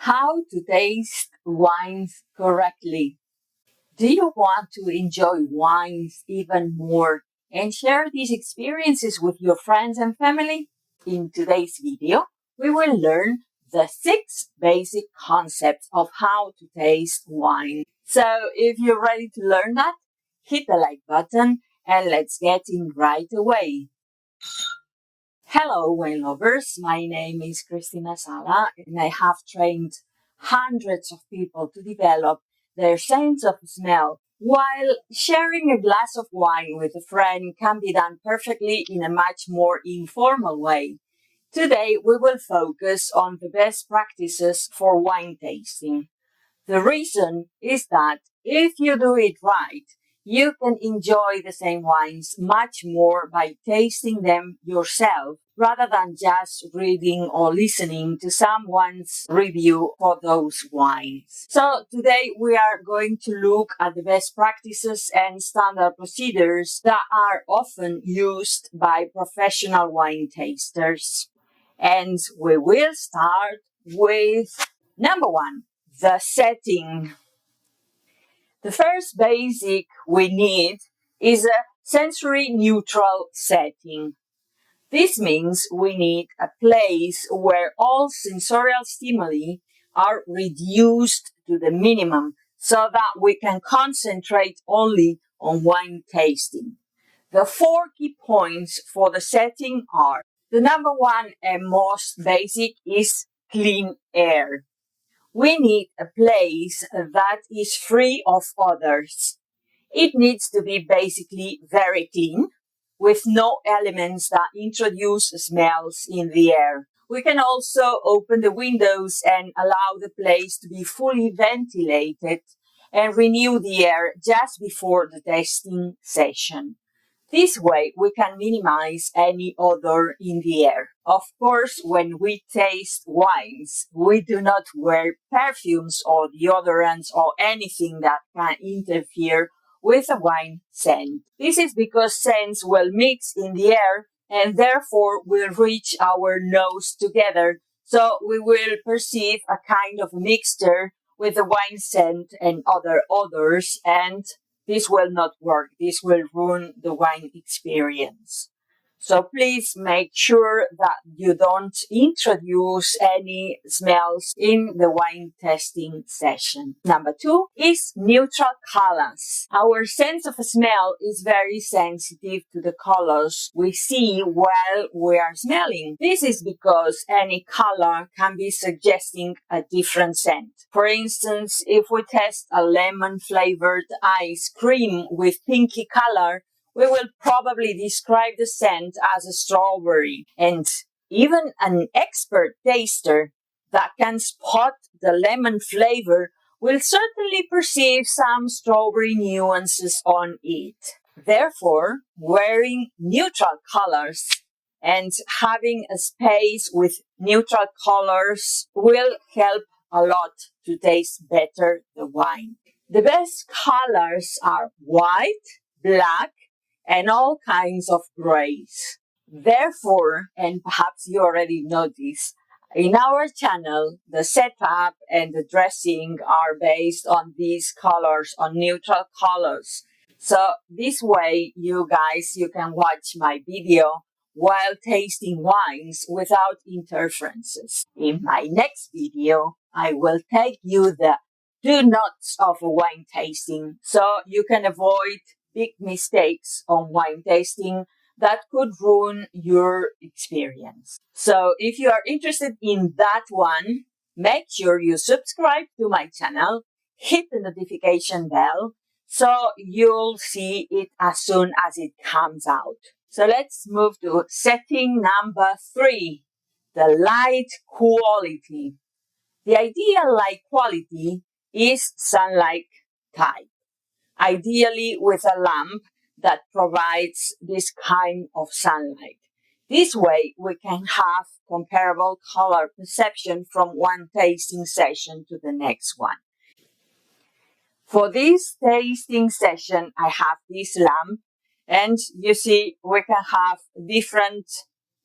How to taste wines correctly. Do you want to enjoy wines even more and share these experiences with your friends and family? In today's video, we will learn the 6 basic concepts of how to taste wine. So if you're ready to learn that, hit the like button and let's get in right away. Hello, wine lovers. My name is Cristina Sala, and I have trained hundreds of people to develop their sense of smell. While sharing a glass of wine with a friend can be done perfectly in a much more informal way. Today, we will focus on the best practices for wine tasting. The reason is that if you do it right, you can enjoy the same wines much more by tasting them yourself rather than just reading or listening to someone's review for those wines. So today we are going to look at the best practices and standard procedures that are often used by professional wine tasters. And we will start with number 1. The setting. The first basic we need is a sensory neutral setting. This means we need a place where all sensorial stimuli are reduced to the minimum so that we can concentrate only on wine tasting. The 4 key points for the setting are: the number 1 and most basic is clean air. We need a place that is free of odors. It needs to be basically very clean, with no elements that introduce smells in the air. We can also open the windows and allow the place to be fully ventilated and renew the air just before the tasting session. This way, we can minimize any odor in the air. Of course, when we taste wines, we do not wear perfumes or deodorants or anything that can interfere with a wine scent. This is because scents will mix in the air and therefore will reach our nose together. So we will perceive a kind of mixture with the wine scent and other odors, and this will not work. This will ruin the wine experience. So please make sure that you don't introduce any smells in the wine tasting session. Number 2 is neutral colors. Our sense of smell is very sensitive to the colors we see while we are smelling. This is because any color can be suggesting a different scent. For instance, if we test a lemon-flavored ice cream with pinky color, we will probably describe the scent as a strawberry. And even an expert taster that can spot the lemon flavor will certainly perceive some strawberry nuances on it. Therefore, wearing neutral colors and having a space with neutral colors will help a lot to taste better the wine. The best colors are white, black, and all kinds of grays. Therefore, and perhaps you already know this, in our channel, the setup and the dressing are based on these colors, on neutral colors. So this way, you can watch my video while tasting wines without interferences. In my next video, I will take you the do nots of wine tasting so you can avoid big mistakes on wine tasting that could ruin your experience. So if you are interested in that one, make sure you subscribe to my channel, hit the notification bell, so you'll see it as soon as it comes out. So let's move to setting number 3, the light quality. The ideal light quality is sunlight type, ideally with a lamp that provides this kind of sunlight. This way, we can have comparable color perception from one tasting session to the next one. For this tasting session, I have this lamp, and you see we can have different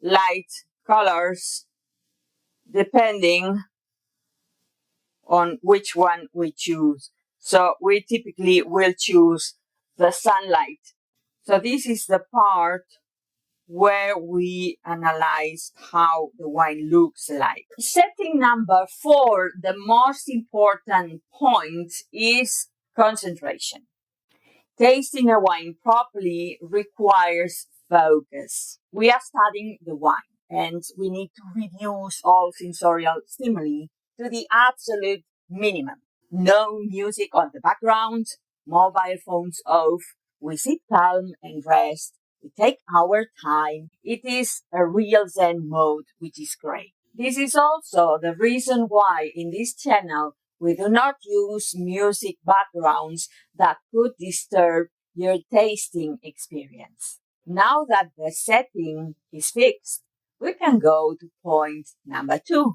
light colors depending on which one we choose. So we typically will choose the sunlight. So this is the part where we analyze how the wine looks like. Setting number 4, the most important point is concentration. Tasting a wine properly requires focus. We are studying the wine and we need to reduce all sensorial stimuli to the absolute minimum. No music on the background, mobile phones off. We sit calm and rest. We take our time. It is a real Zen mode, which is great. This is also the reason why in this channel we do not use music backgrounds that could disturb your tasting experience. Now that the setting is fixed, we can go to point number 2,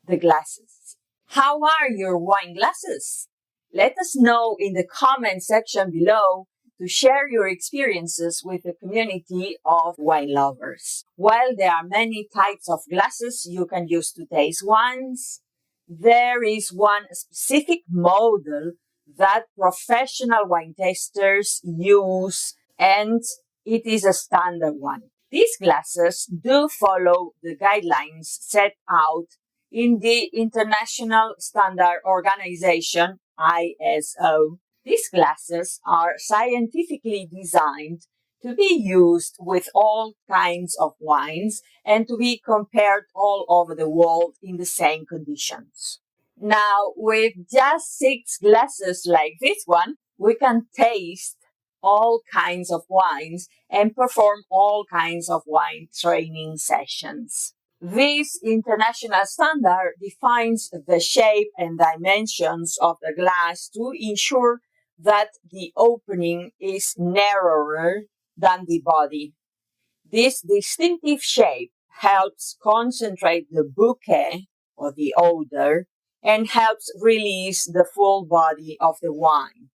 the glasses. How are your wine glasses? Let us know in the comment section below to share your experiences with the community of wine lovers. While there are many types of glasses you can use to taste wines, there is one specific model that professional wine tasters use, and it is a standard one. These glasses do follow the guidelines set out in the International Standard Organization, ISO. These glasses are scientifically designed to be used with all kinds of wines and to be compared all over the world in the same conditions. Now, with just 6 glasses like this one, we can taste all kinds of wines and perform all kinds of wine training sessions. This international standard defines the shape and dimensions of the glass to ensure that the opening is narrower than the body. This distinctive shape helps concentrate the bouquet or the odor and helps release the full body of the wine.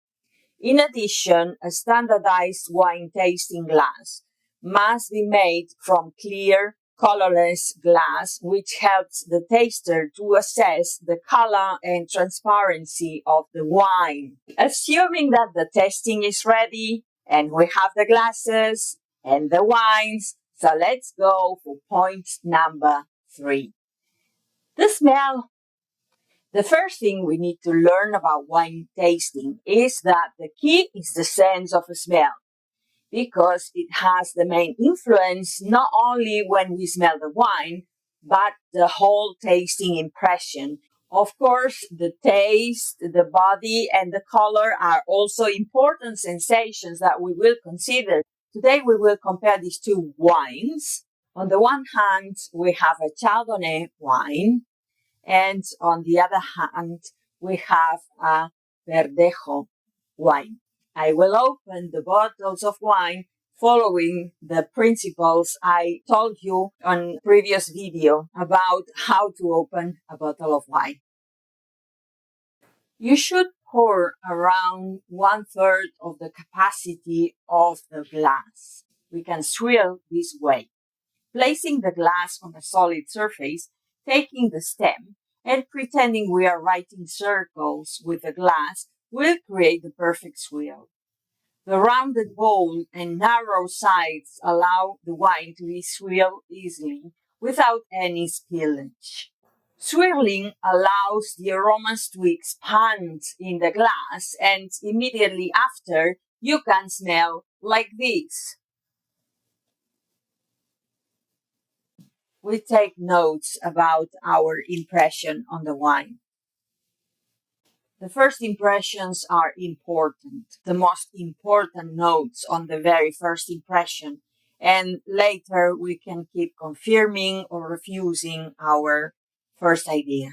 In addition, a standardized wine tasting glass must be made from clear, colorless glass, which helps the taster to assess the color and transparency of the wine. Assuming that the tasting is ready and we have the glasses and the wines, so let's go for point number 3. The smell. The first thing we need to learn about wine tasting is that the key is the sense of smell, because it has the main influence not only when we smell the wine, but the whole tasting impression. Of course, the taste, the body, and the color are also important sensations that we will consider. Today we will compare these two wines. On the one hand, we have a Chardonnay wine, and on the other hand, we have a Verdejo wine. I will open the bottles of wine following the principles I told you on previous video about how to open a bottle of wine. You should pour around 1/3 of the capacity of the glass. We can swirl this way, placing the glass on a solid surface, taking the stem, and pretending we are writing circles with the glass will create the perfect swirl. The rounded bowl and narrow sides allow the wine to be swirled easily without any spillage. Swirling allows the aromas to expand in the glass, and immediately after, you can smell like this. We take notes about our impression on the wine. The first impressions are important, the most important notes on the very first impression, and later we can keep confirming or refusing our first idea.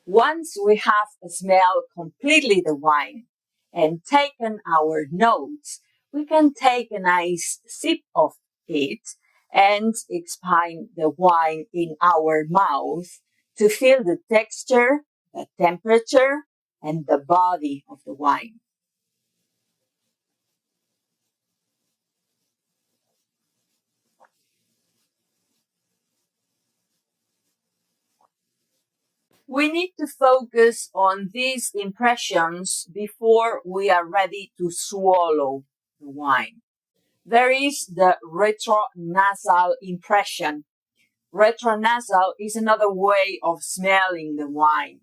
Once we have smelled completely the wine and taken our notes, we can take a nice sip of it and expand the wine in our mouth to feel the texture, the temperature, and the body of the wine. We need to focus on these impressions before we are ready to swallow the wine. There is the retronasal impression. Retronasal is another way of smelling the wine.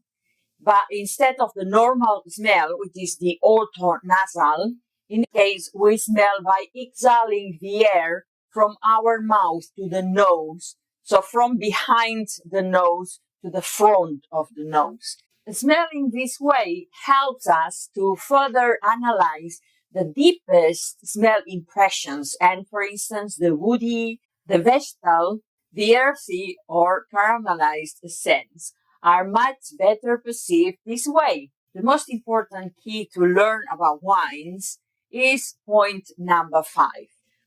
But instead of the normal smell, which is the orthonasal, in this case, we smell by exhaling the air from our mouth to the nose. So from behind the nose to the front of the nose. Smelling this way helps us to further analyze the deepest smell impressions. And for instance, the woody, the vegetal, the earthy or caramelized scents are much better perceived this way. The most important key to learn about wines is point number 5,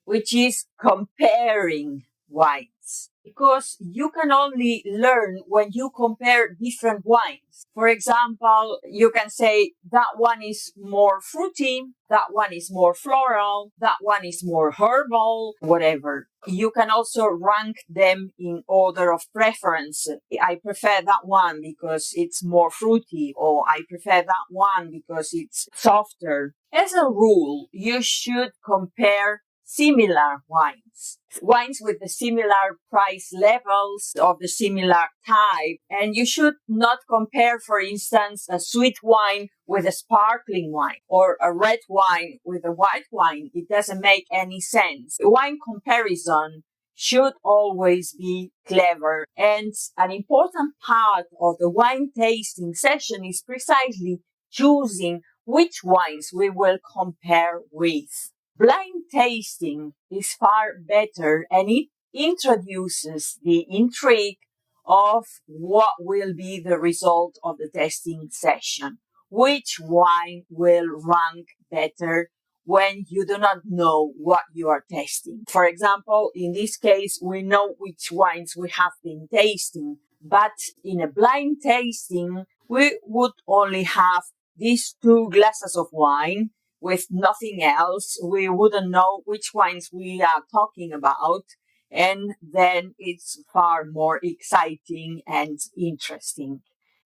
which is comparing wines. Because you can only learn when you compare different wines. For example, you can say that one is more fruity, that one is more floral, that one is more herbal, whatever. You can also rank them in order of preference. I prefer that one because it's more fruity, or I prefer that one because it's softer. As a rule, you should compare similar wines. Wines with the similar price levels of the similar type. And you should not compare, for instance, a sweet wine with a sparkling wine or a red wine with a white wine. It doesn't make any sense. Wine comparison should always be clever. And an important part of the wine tasting session is precisely choosing which wines we will compare with. Blind tasting is far better, and it introduces the intrigue of what will be the result of the tasting session. Which wine will rank better when you do not know what you are tasting? For example, in this case, we know which wines we have been tasting, but in a blind tasting, we would only have these 2 glasses of wine with nothing else. We wouldn't know which wines we are talking about, and then it's far more exciting and interesting.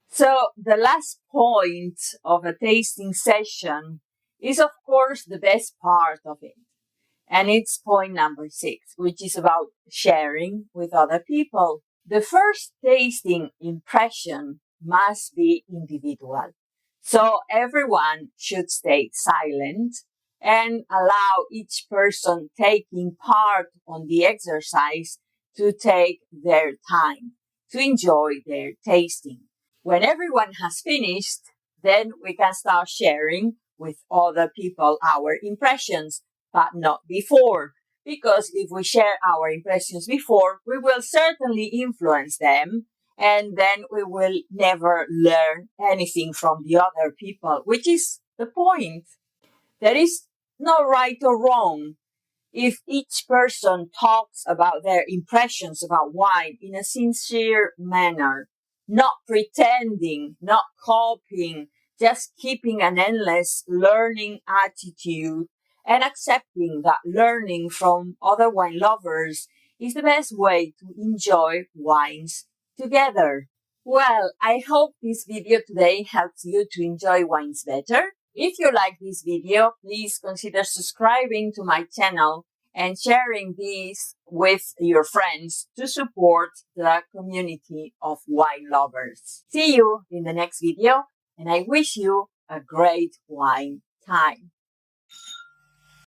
So the last point of a tasting session is, of course, the best part of it. And it's point number 6, which is about sharing with other people. The first tasting impression must be individual. So everyone should stay silent and allow each person taking part on the exercise to take their time, to enjoy their tasting. When everyone has finished, then we can start sharing with other people our impressions, but not before. Because if we share our impressions before, we will certainly influence them, and then we will never learn anything from the other people, which is the point. There is no right or wrong. If each person talks about their impressions about wine in a sincere manner, not pretending, not copying, just keeping an endless learning attitude and accepting that learning from other wine lovers is the best way to enjoy wines together. Well, I hope this video today helps you to enjoy wines better. If you like this video, please consider subscribing to my channel and sharing this with your friends to support the community of wine lovers. See you in the next video, and I wish you a great wine time.